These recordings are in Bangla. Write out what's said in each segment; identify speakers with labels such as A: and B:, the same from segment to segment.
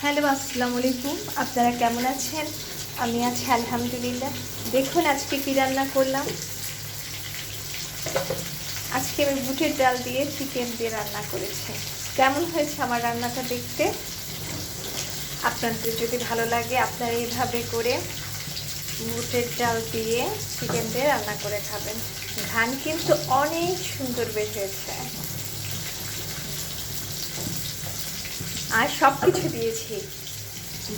A: হ্যালো, আসসালামু আলাইকুম। আপনারা কেমন আছেন? আমি আছি আলহামদুলিল্লাহ। দেখুন আজকে কী রান্না করলাম। আজকে আমি বুটের ডাল দিয়ে চিকেন দিয়ে রান্না করেছি। কেমন হয়েছে আমার রান্নাটা দেখতে? আপনাদের যদি ভালো লাগে আপনারা এইভাবে করে বুটের ডাল দিয়ে চিকেন দিয়ে রান্না করে খাবেন। ঘ্রাণ কিন্তু অনেক সুন্দর বের হয়েছে। আর সব কিছু দিয়েছি,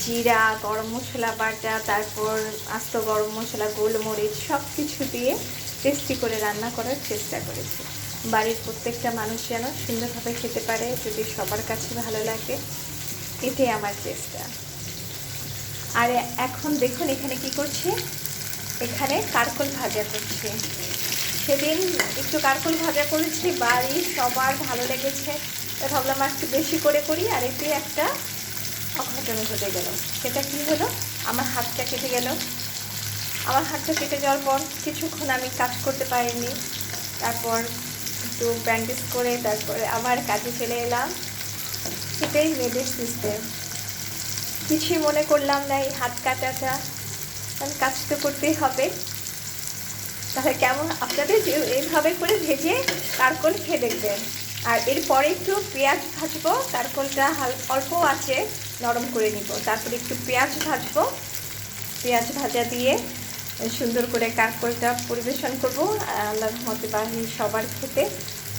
A: জিরা, গরম মশলা বাটা, তারপর আস্ত গরম মশলা, গোলমরিচ সব কিছু দিয়ে টেস্টি করে রান্না করার চেষ্টা করেছি। বাড়ির প্রত্যেকটা মানুষ যেন সুন্দরভাবে খেতে পারে, যদি সবার কাছে ভালো লাগে, এটাই আমার চেষ্টা। আর এখন দেখুন এখানে কি করছি, এখানে কারকল ভাজা করছি। সেদিন একটু কারকল ভাজা করেছি, বাড়ির সবার ভালো লেগেছে, তাই ভাবলাম আর একটু বেশি করে করি। আর এতে একটা অঘটন ঘটে গেল। সেটা কি হলো, আমার হাতটা কেটে গেল। আমার হাতটা কেটে যাওয়ার পর কিছুক্ষণ আমি কাজ করতে পারিনি। তারপর একটু ব্যান্ডেজ করে তারপরে আবার কাজে চলে এলাম। সেটাই মেয়েদের সিস্টেম। কিছুই মনে করলাম না এই হাত কাটাটা, কারণ কাজ তো করতেই হবে। তাহলে কেমন আপনাদের এইভাবে করে ভেজে কারকল খেয়ে দেখবেন। আর এরপরে একটু পেঁয়াজ ভাজবো, কারকলটা অল্প আছে নরম করে নিব, তারপরে একটু পেঁয়াজ ভাজবো। পেঁয়াজ ভাজা দিয়ে সুন্দর করে কারকলটা পরিবেশন করবো। আল্লাহর রহমতে বাড়ির সবার খেতে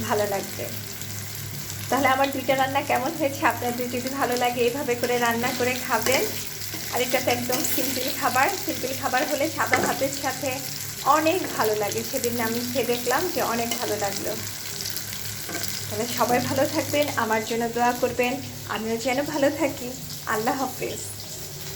A: ভালো লাগবে। তাহলে আমার দুইটা রান্না কেমন হয়েছে, আপনাদের যদি ভালো লাগে এইভাবে করে রান্না করে খাবেন। আর এটা তো একদম সিম্পল খাবার। সিম্পল খাবার হলে সাদা ভাতের সাথে অনেক ভালো লাগে। সেদিন আমি খেয়ে দেখলাম যে অনেক ভালো লাগলো। তাহলে সবাই ভালো থাকবেন, আমার জন্য দোয়া করবেন, আমিও যেন ভালো থাকি। আল্লাহ হাফেজ।